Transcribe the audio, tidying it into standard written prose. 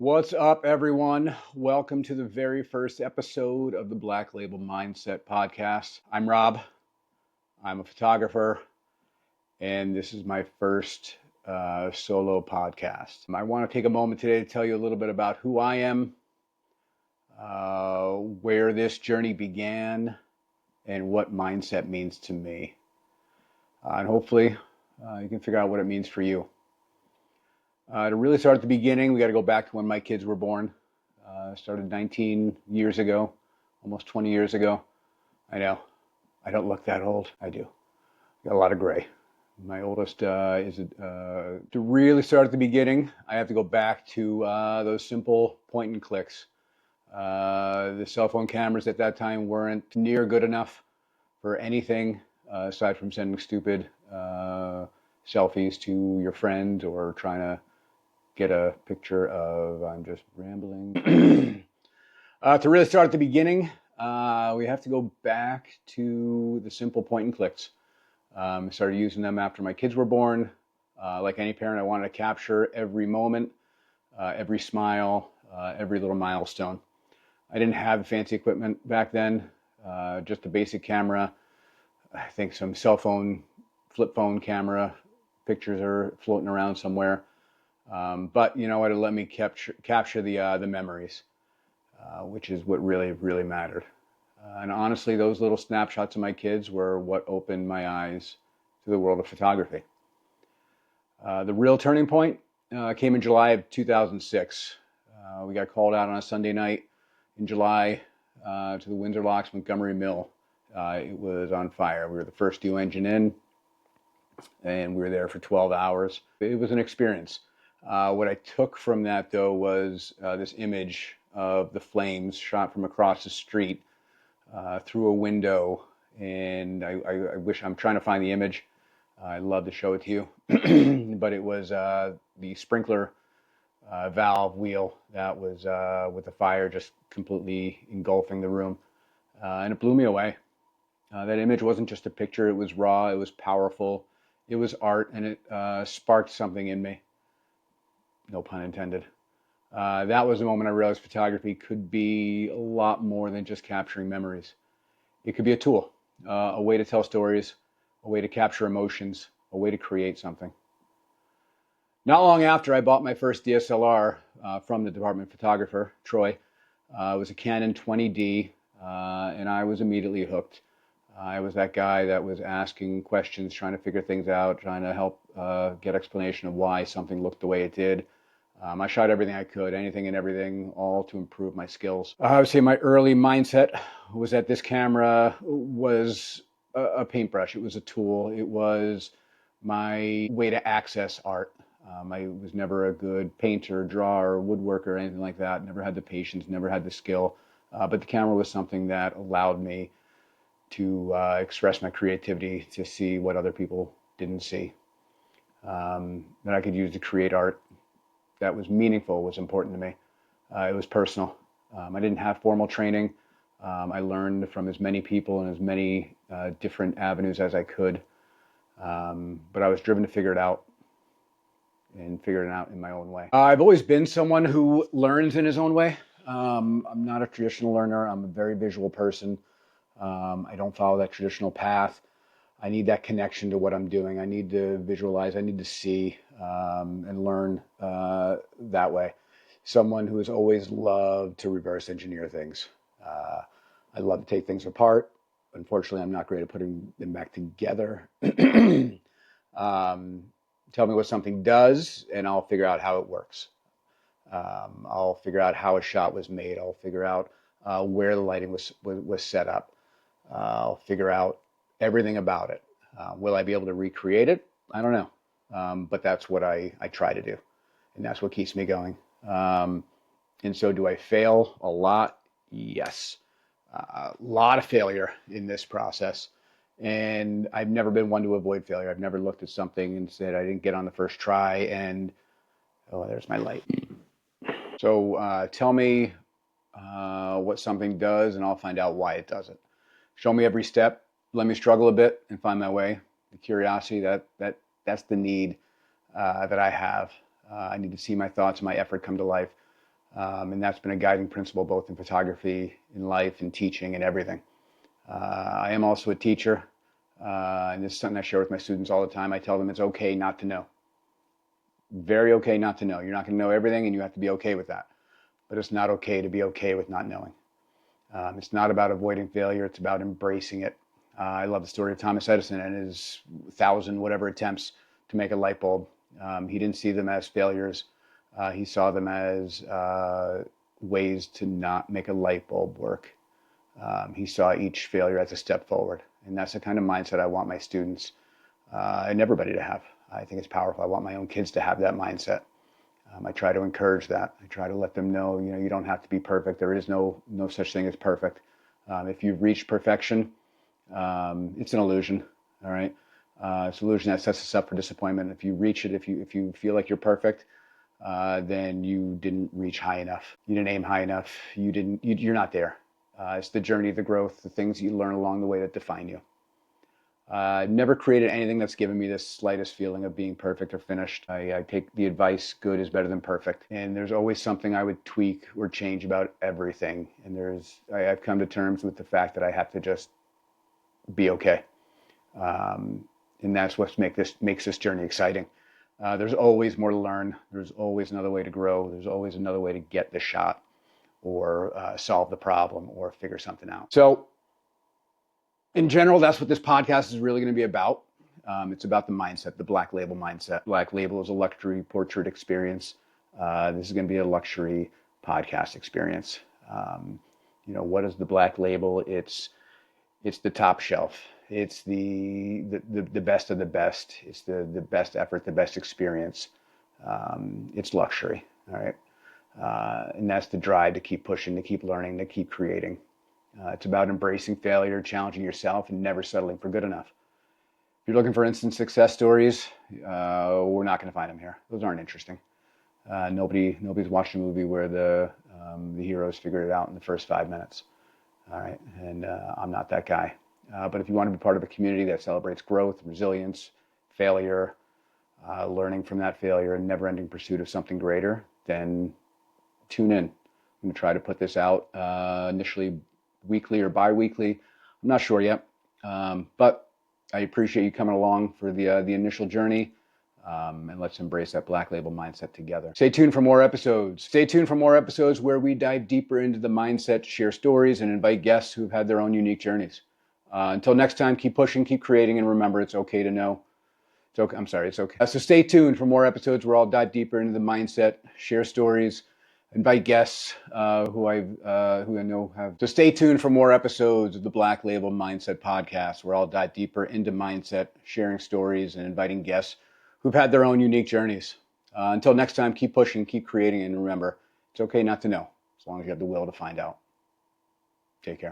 What's up, everyone? Welcome to the very first episode of the Black Label Mindset Podcast. I'm Rob. I'm a photographer, and this is my first solo podcast. I want to take a moment today to tell you a little bit about who I am, where this journey began, and what mindset means to me. And hopefully, you can figure out what it means for you. To really start at the beginning, we got to go back to when my kids were born. Started 19 years ago, almost 20 years ago. I know, I don't look that old. I do. Got a lot of gray. My oldest to really start at the beginning, I have to go back to those simple point and clicks. The cell phone cameras at that time weren't near good enough for anything aside from sending stupid selfies to your friend or trying to get a picture of, I'm just rambling. To really start at the beginning, we have to go back to the simple point and clicks. Started using them after my kids were born. Like any parent, I wanted to capture every moment, every smile, every little milestone. I didn't have fancy equipment back then, just a basic camera. I think some cell phone, flip phone camera pictures are floating around somewhere. But you know what? It let me capture the memories, which is what really mattered. And honestly, those little snapshots of my kids were what opened my eyes to the world of photography. The real turning point came in July of 2006. We got called out on a Sunday night in July to the Windsor Locks Montgomery Mill. It was on fire. We were the first due engine in, and we were there for 12 hours. It was an experience. What I took from that, though, was this image of the flames shot from across the street through a window. And I wish, I'm trying to find the image. I'd love to show it to you. But it was the sprinkler valve wheel that was with the fire just completely engulfing the room. And it blew me away. That image wasn't just a picture. It was raw. It was powerful. It was art, and it sparked something in me. No pun intended. That was the moment I realized photography could be a lot more than just capturing memories. It could be a tool, a way to tell stories, a way to capture emotions, a way to create something. Not long after I bought my first DSLR from the department photographer, Troy. It was a Canon 20D, and I was immediately hooked. I was that guy that was asking questions, trying to figure things out, trying to help get explanation of why something looked the way it did. I shot everything I could, anything and everything, all to improve my skills. I would say my early mindset was that this camera was a paintbrush. It was a tool. It was my way to access art. I was never a good painter, drawer, woodworker, or anything like that. Never had the patience, never had the skill. But the camera was something that allowed me to express my creativity, to see what other people didn't see, that I could use to create art that was meaningful, was important to me. It was personal. I didn't have formal training. I learned from as many people and as many different avenues as I could. But I was driven to figure it out and figure it out in my own way. I've always been someone who learns in his own way. I'm not a traditional learner. I'm a very visual person. I don't follow that traditional path. I need that connection to what I'm doing. I need to visualize. I need to see and learn that way. Someone who has always loved to reverse engineer things. I love to take things apart. Unfortunately, I'm not great at putting them back together. Tell me what something does, and I'll figure out how it works. I'll figure out how a shot was made. I'll figure out where the lighting was set up. I'll figure out everything about it. Will I be able to recreate it? I don't know. But that's what I try to do. And that's what keeps me going. And so do I fail a lot? Yes. A lot of failure in this process. And I've never been one to avoid failure. I've never looked at something and said I didn't get on the first try and, oh, there's my light. So tell me what something does and I'll find out why it does it. Show me every step. Let me struggle a bit and find my way. The curiosity, that's the need that I have. I need to see my thoughts and my effort come to life. And that's been a guiding principle both in photography, in life, in teaching, and everything. I am also a teacher, and this is something I share with my students all the time. I tell them it's okay not to know. Very okay not to know. You're not going to know everything, and you have to be okay with that. But it's not okay to be okay with not knowing. It's not about avoiding failure. It's about embracing it. I love the story of Thomas Edison and his 1,000 whatever attempts to make a light bulb. He didn't see them as failures. He saw them as ways to not make a light bulb work. He saw each failure as a step forward. And that's the kind of mindset I want my students and everybody to have. I think it's powerful. I want my own kids to have that mindset. I try to encourage that. I try to let them know, you don't have to be perfect. There is no such thing as perfect. If you've reached perfection, it's an illusion. All right, it's an illusion that sets us up for disappointment. If you reach it, if you feel like you're perfect, then you didn't reach high enough. You didn't aim high enough. You're not there. It's the journey, the growth, the things you learn along the way that define you. I've never created anything that's given me the slightest feeling of being perfect or finished. I take the advice, good is better than perfect. And there's always something I would tweak or change about everything. And I've come to terms with the fact that I have to just be okay. And that's what makes this journey exciting. There's always more to learn. There's always another way to grow. There's always another way to get the shot or solve the problem or figure something out. So in general, that's what this podcast is really going to be about. It's about the mindset, the Black Label mindset. Black Label is a luxury portrait experience. This is going to be a luxury podcast experience. What is the Black Label? It's the top shelf. It's the best of the best. It's the best effort, the best experience. It's luxury. All right. And that's the drive to keep pushing, to keep learning, to keep creating. It's about embracing failure, challenging yourself, and never settling for good enough. If you're looking for instant success stories, we're not going to find them here. Those aren't interesting. Nobody's watched a movie where the heroes figured it out in the first 5 minutes. All right, and I'm not that guy. But if you want to be part of a community that celebrates growth, resilience, failure, learning from that failure, and never-ending pursuit of something greater, then tune in. I'm going to try to put this out initially weekly or bi-weekly. I'm not sure yet, but I appreciate you coming along for the initial journey, and let's embrace that Black Label mindset together. Stay tuned for more episodes. Stay tuned for more episodes where we dive deeper into the mindset, share stories, and invite guests who've had their own unique journeys. Until next time, keep pushing, keep creating, and remember, it's okay to know. It's okay. So stay tuned for more episodes where I'll dive deeper into the mindset, share stories, invite guests who I know have. So stay tuned for more episodes of the Black Label Mindset Podcast, where I'll dive deeper into mindset, sharing stories, and inviting guests who've had their own unique journeys. Until next time, keep pushing, keep creating, and remember, it's okay not to know, as long as you have the will to find out. Take care.